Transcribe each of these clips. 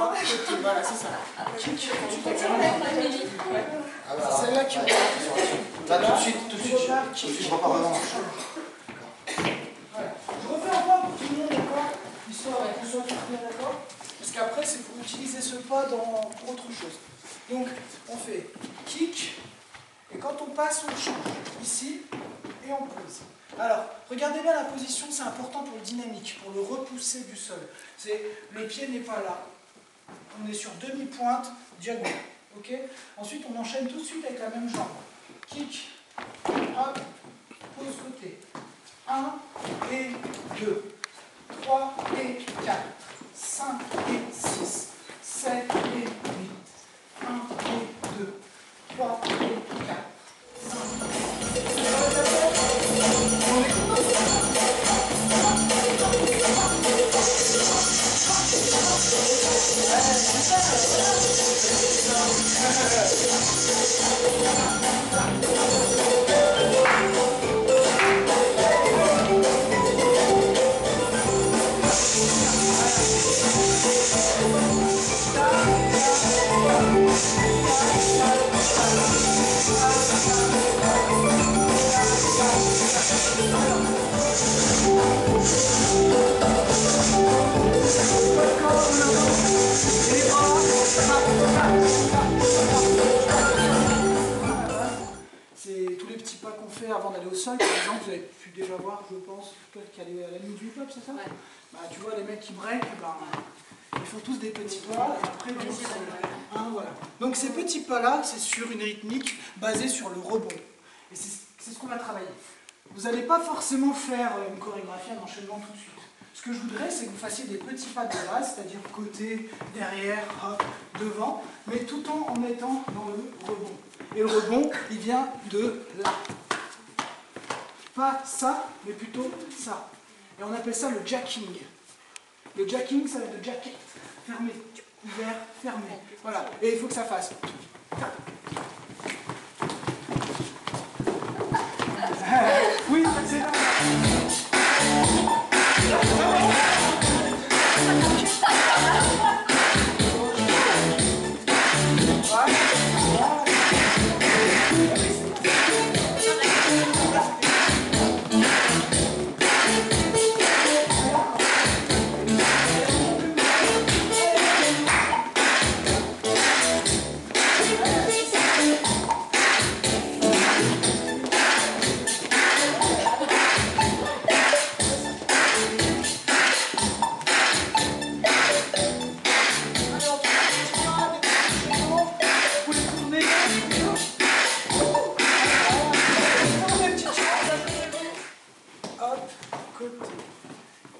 côté, voilà, c'est ça. Kick, c'est celle-là qui remonte. Là, tout de suite, je repars devant. Voilà. Je refais encore pour tout le monde, d'accord? Histoire qu'on soit tous bien d'accord. Parce qu'après, c'est pour utiliser ce pas pour autre chose. Donc, on fait kick, et quand on passe, on change. Ici, et on pose. Alors, regardez bien la position, c'est important pour le dynamique, pour le repousser du sol. Le pied n'est pas là. On est sur demi-pointe, diagonale. Ok? Ensuite, on enchaîne tout de suite avec la même jambe. Kick, hop, pose côté. 1 et 2, 3 et 4, 5 et 6, 7 et 8, 1 et 2, 3 et 4, 5 et 6. C'est tous les petits pas qu'on fait avant d'aller au sol. Par exemple, vous avez pu déjà voir, je pense, toi qui allais à la nuit du hip-hop, c'est ça? Ouais. Bah, tu vois, les mecs qui break, ils font tous des petits pas, et après, ils vont voilà. Donc ces petits pas-là, c'est sur une rythmique basée sur le rebond. Et c'est ce qu'on va travailler. Vous n'allez pas forcément faire une chorégraphie, un enchaînement tout de suite. Ce que je voudrais, c'est que vous fassiez des petits pas de base, c'est-à-dire côté, derrière, hop, devant, mais tout en étant dans le rebond. Et le rebond, il vient de là. Pas ça, mais plutôt ça. Et on appelle ça le jacking. Le jacking, ça va être de jacket. Fermé, ouvert, fermé. Voilà. Et il faut que ça fasse. Oui, c'est là.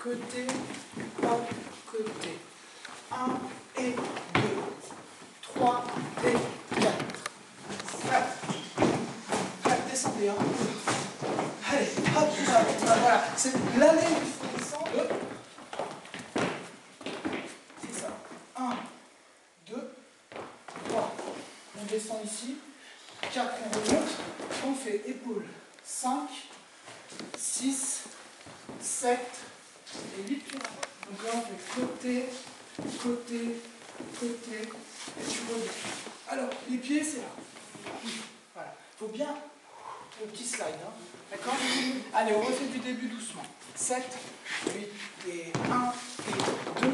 Côté, hop, côté. 1 et 2, 3 et 4, 5. Allez, descendez. Hein. Allez, hop, voilà. C'est l'allée, il faut descendre. C'est ça. 1, 2, 3. On descend ici. 4, on remonte. On fait épaule. 5, 6, 7. Et 8 pieds. Donc là on fait côté, côté, côté, et tu reviens. Alors, les pieds c'est là. Voilà. Il faut bien au petit slide. Hein. D'accord? Allez, on refait du début doucement. 7, 8, et 1, et 2,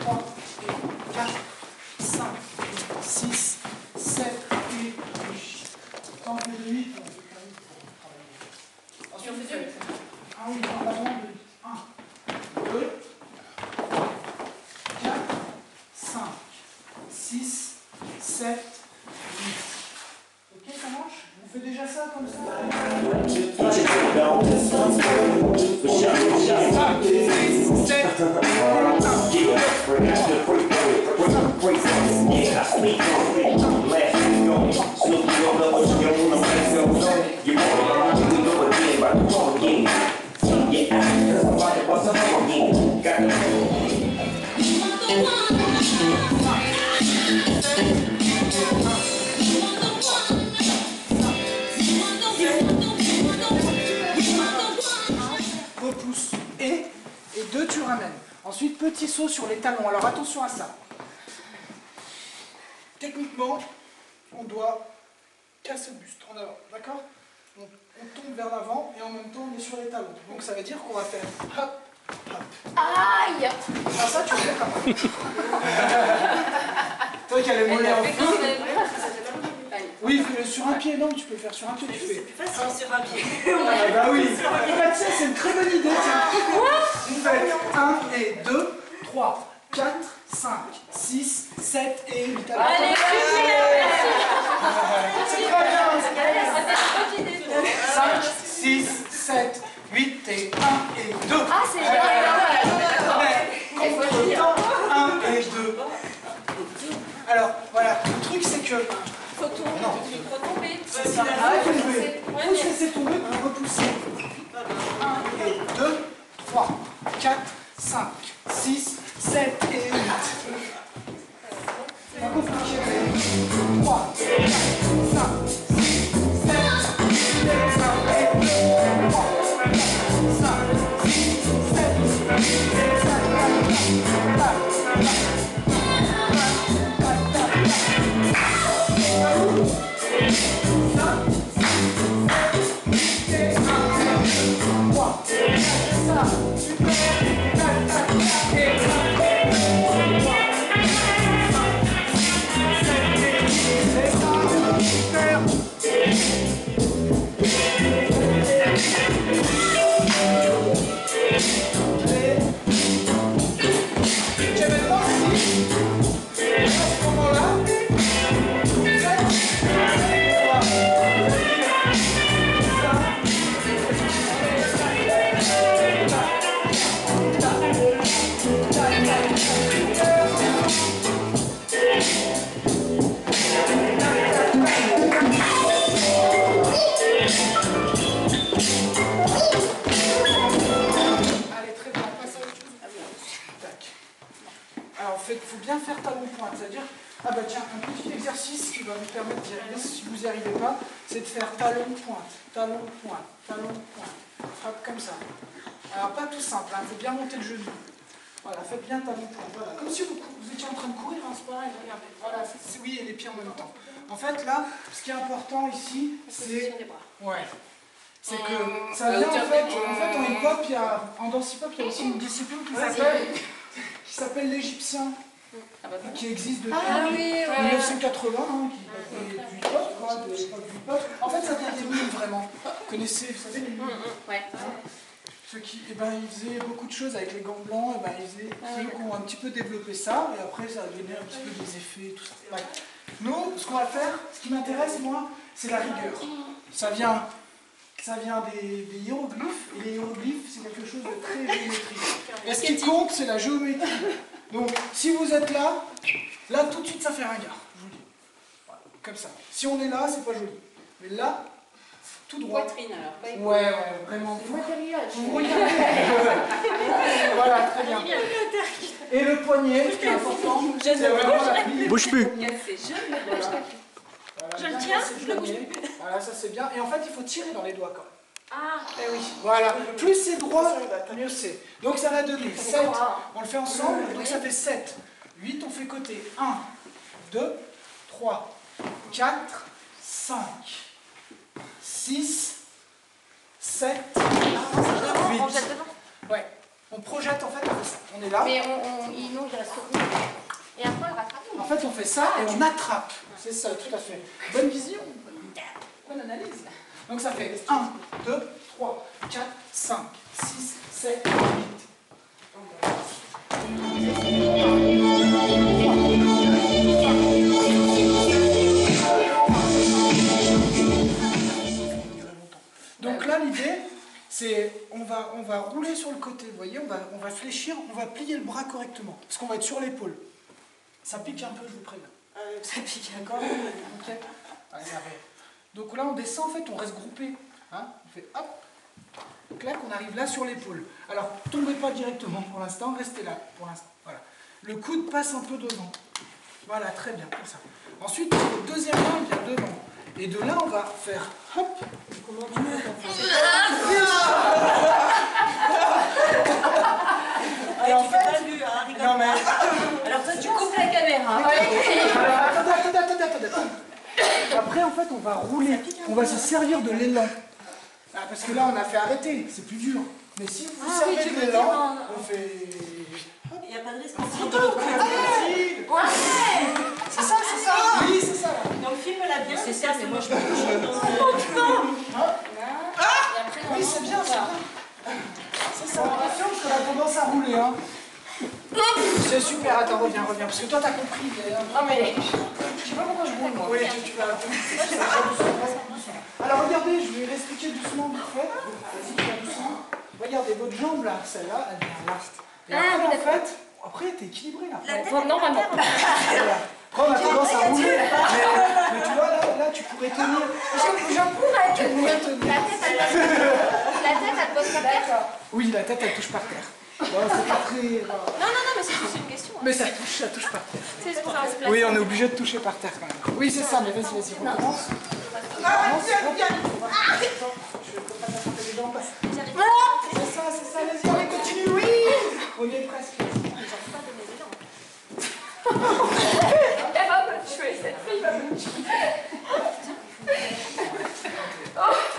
3, et 4, 5, et 6, 7, et 8. Quand on fait de 8, on fait quand même pour travailler. Ensuite, on fait 1, oui, en avant de 8. 1, 2, 4, 5, 6, 7, 8. Ok, ça marche? On fait déjà ça comme ça? 5, 6, 7, repousse et 2 tu ramènes. Ensuite petit saut sur les talons. Alors attention à ça. techniquement, on doit casser le buste en avant, d'accord? On tombe vers l'avant et en même temps on est sur les talons. Donc ça veut dire qu'on va faire hop, hop. Aïe! Alors ça tu le fais comment? Toi qui as les mollets en feu. Oui, sur un pied, non, tu peux le faire sur un pied. Tu fais. C'est facile sur un pied. Ah bah oui. Bah, ça c'est une très bonne idée. Vous faites 1 et 2, 3, 4, 5, 6, 7 et 8. Allez, c'est très bien. 5, 6, 7, 8 et 1 et 2. Ah, c'est bien. Contre-temps, 1 et 2. Alors, voilà, le truc c'est que... Faut tomber. C'est ça. Il faut se laisser tomber pour repousser. 1 et 2, 3, 4, 5, 6, 7 et 8. C'est un peu compliqué. 3, 4, 5, 6, 7, 8 et 1 et 2, 3, 4, 5, 6, 7, 8 et c'est de faire talon-pointe, talon-pointe, talon-pointe. Frappe comme ça. Alors pas tout simple, il faut bien monter le genou. Voilà, faites bien talon-pointe. Voilà. Comme si vous étiez en train de courir, hein, c'est pareil, regardez. Voilà, oui, et les pieds en même temps. En fait, là, ce qui est important ici, c'est... Ouais. C'est que ça vient en fait en hip-hop, en danse hip-hop, il y a aussi une discipline qui s'appelle l'égyptien. Qui existe depuis 1980, hein, qui est du hip-hop, quoi, de l'époque du hip-hop. En fait, ça vient des mimes, vraiment. Vous connaissez, vous savez, les mimes. Ceux qui, ils faisaient beaucoup de choses avec les gants blancs, ils ceux qui ont un petit peu développé ça, et après, ça a donné un petit peu des effets, tout ça. Ouais. Nous, ce qu'on va faire, ce qui m'intéresse, moi, c'est la rigueur. Ça vient des hiéroglyphes, et les hiéroglyphes, c'est quelque chose de très géométrique. Et ce qui compte, c'est la géométrie. Donc, si vous êtes là, tout de suite, ça fait ringard, je vous le dis. Voilà, comme ça. Si on est là, c'est pas joli. Mais là, tout droit. Poitrine, alors. Ouais, vraiment. Vous regardez. Voilà, très bien. Et le poignet, ce qui est important, c'est vraiment la plie. Bouge plus. Voilà. Je le tiens, je le bouge. Voilà, ça c'est bien. Et en fait, il faut tirer dans les doigts quand même. Ah, eh oui, voilà. Plus c'est droit, mieux c'est. Donc ça va donner 7. On le fait ensemble, donc ça fait 7. 8, on fait côté. 1, 2, 3, 4, 5, 6, 7, 8. Ouais. On projette en fait, on fait ça. On est là. Mais il reste au bout. Et après, on rattrape. En fait, on fait ça et on attrape. C'est ça, tout à fait. Bonne vision, bonne analyse. Donc ça fait 1, 2, 3, 4, 5, 6, 7, 8. Donc là, l'idée, c'est on va rouler sur le côté, vous voyez, on va fléchir, on va plier le bras correctement, parce qu'on va être sur l'épaule. Ça pique un peu, je vous préviens. Ça pique encore. Ok. Allez, arrête. Donc là, on descend, en fait, on reste groupé. Hein, on fait hop. Donc là, on arrive là sur l'épaule. Alors, tombez pas directement pour l'instant, restez là pour l'instant. Voilà. Le coude passe un peu devant. Voilà, très bien, comme ça. Ensuite, le deuxième main vient devant. Et de là, on va faire hop. Comment tu veux qu'on fasse ça? Alors, en fait, non mais... Alors toi, tu coupes la caméra. attendez, après, en fait, on va rouler. On va se servir de l'élan. Ah, parce que là, on a fait arrêter. C'est plus dur. Mais si vous vous servez de l'élan, on fait... Il n'y a pas de risque. Ouais. C'est ça, c'est ça. Oui, c'est ça. Donc filme-la bien. C'est ça, mais moi je me touche. Et après, Oui, c'est bien, c'est bien. C'est ça. Attention, parce qu'on a tendance à rouler. Hein. C'est super. Attends, reviens. Parce que toi, t'as compris. Non, mais. Je sais pas pourquoi je roule, moi. Oui, tu vas... Alors, regardez, je vais l'expliquer doucement, vite fait. Vas-y, tu vas doucement. Regardez, votre jambe, là, celle-là, elle vient là. Et après, en fait, après, t'es équilibré, là. Normalement. Voilà. Après, on a tendance à rouler. Mais tu vois, là, tu pourrais tenir. Je pourrais tenir. La tête, elle pose par terre. Oui, la tête, elle touche par terre. Bon, c'est pas très... Non, mais c'est juste une question. Mais ça touche par terre. C'est pour ça qu'on se place. Oui, on est obligé de toucher par terre quand même. Oui, c'est ça, mais vas-y, recommence. C'est ça, vas-y, on continue, oui. On y est presque. Elle va me tuer, cette fille va me tuer.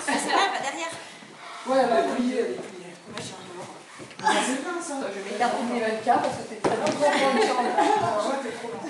c'est là, derrière. Ouais, elle est pliée. C'est bien ça. Je vais garder mes 24 parce que t'es très bien. Ouais, t'es trop lent.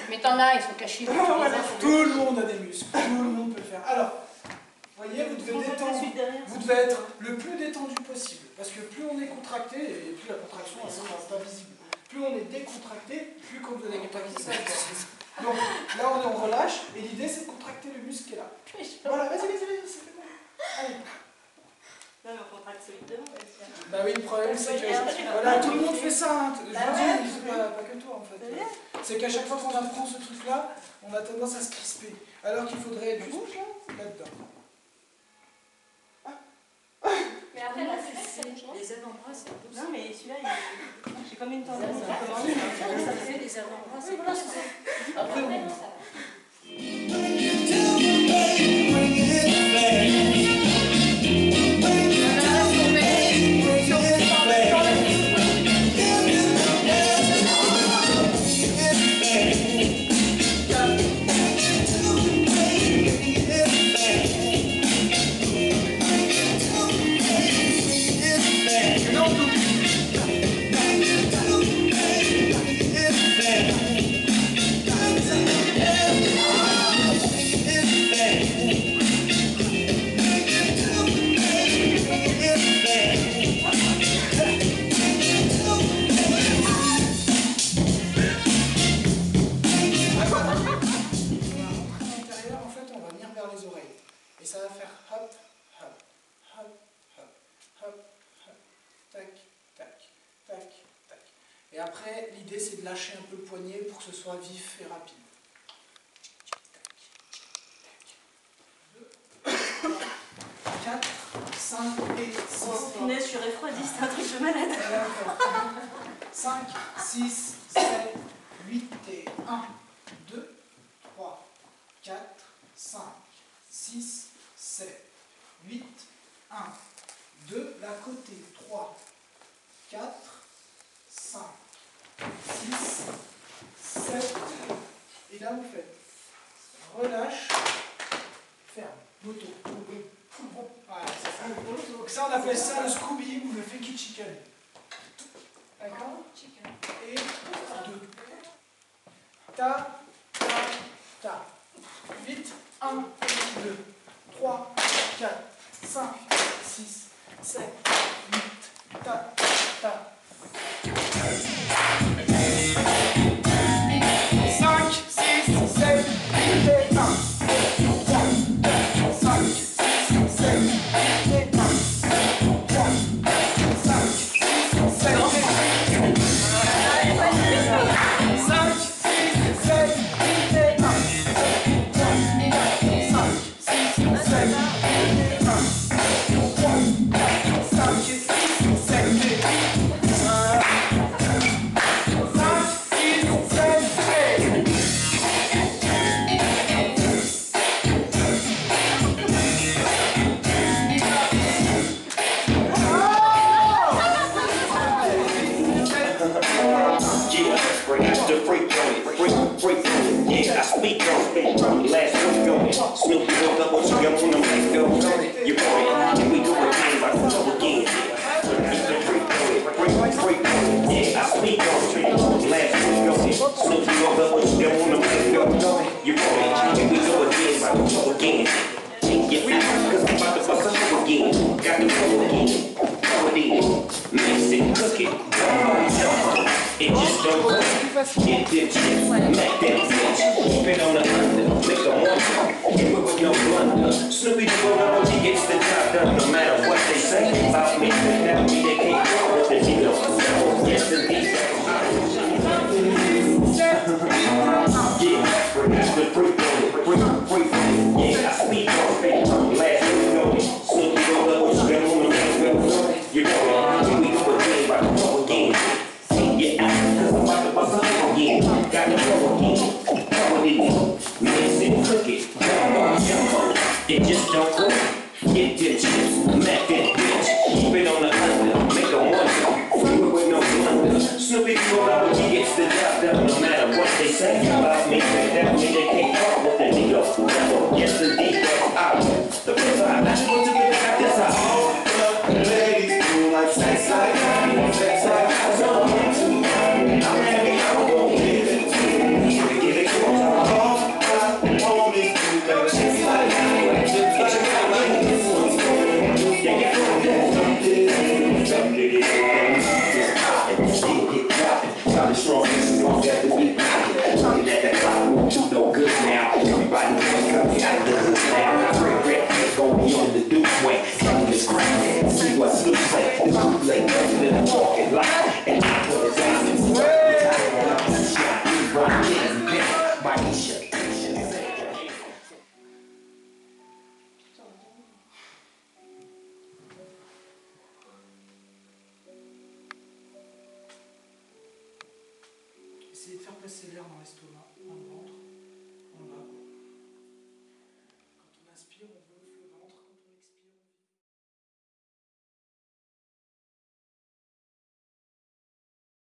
Mais t'en as, ils sont cachés. Tout le monde a des muscles, tout le monde peut le faire. Alors, vous voyez, vous devez détendre, vous devez être le plus détendu possible. Parce que plus on est contracté, et plus la contraction elle sera pas visible. Plus on est décontracté, plus quand vous êtes décontracté, ça va être visible. Donc là on relâche, et l'idée c'est de contracter le muscle qui est là. Voilà, vas-y, c'est bon. Allez. Là, on contracte solidement. Bah oui, le problème c'est que voilà, tout le monde fait ça, hein. Je vous dis, c'est pas que toi en fait. C'est qu'à chaque fois qu'on apprend ce truc-là, on a tendance à se crisper. Alors qu'il faudrait être juste là-dedans. Mais après, là, c'est Les avant-bras, c'est douce. Non, mais celui-là, j'ai comme une tendance ça. à commencer. Ça fait les avant-bras, c'est Voilà, c'est ça. Après, on... Et ça va faire hop, hop, hop, hop, hop, hop, tac, tac, tac, tac. Et après, l'idée c'est de lâcher un peu le poignet pour que ce soit vif et rapide. 2, 4, 5 et 6. Punaise, je suis refroidie, c'est un truc de malade. 5, 6, 7, 8 et 1, 2, 3, 4, 5, 6, 7, 8, 1, 2, la côté, 3, 4, 5, 6, 7, et là vous faites relâche, ferme, moto, voilà, c'est ça. Donc ça on appelle ça le Scooby ou le Funky Chicken. D'accord? Et 2. Ta, ta, ta. Vite. 1, 2, 3, 4, 5, 6, 7, 8. Ta, ta. 5, 6, 7, 8 et 1. 3, 5, 6, 7, 8 et 1. 3, 5, 6, 7, 8 Snoopy the bulldog, he gets the job done no matter what they say about me. Tell me they can't go with the deal. Yes, indeed. Yeah, that's the freak freak. Yeah, I speak on it. Last week, you know, Snoopy the bulldog, you on the next. You know, we go again, about to go again. Yeah, cause I'm about to bust up again. Got to go again. Come again. Mix it, cook it. It just don't go. Get the chips, Mac that bitch. Keep it on the under, make a wonder. Do it with no blunder. Snoopy go out, he gets the job done. No matter what they say about me, that mean they can't talk with the nigga. Yes, indeed, that's out. The place I got you to get back this out. All the ladies do like sex like that, sex like that. I'm happy, I'm gonna give it to you. Give it to you. All I want is to make sex like that. Strong, this is gonna have to be. Talking at that clock, won't do no good now. Everybody wants to come out of the hood. we on the Duke way. Come to scrap, see what looks like. The bootleg president in the parking lot. And I put his eyes in the shot. We run in, my Isha. Essayez de faire passer l'air dans l'estomac, dans le ventre, en bas. Quand on inspire, on veut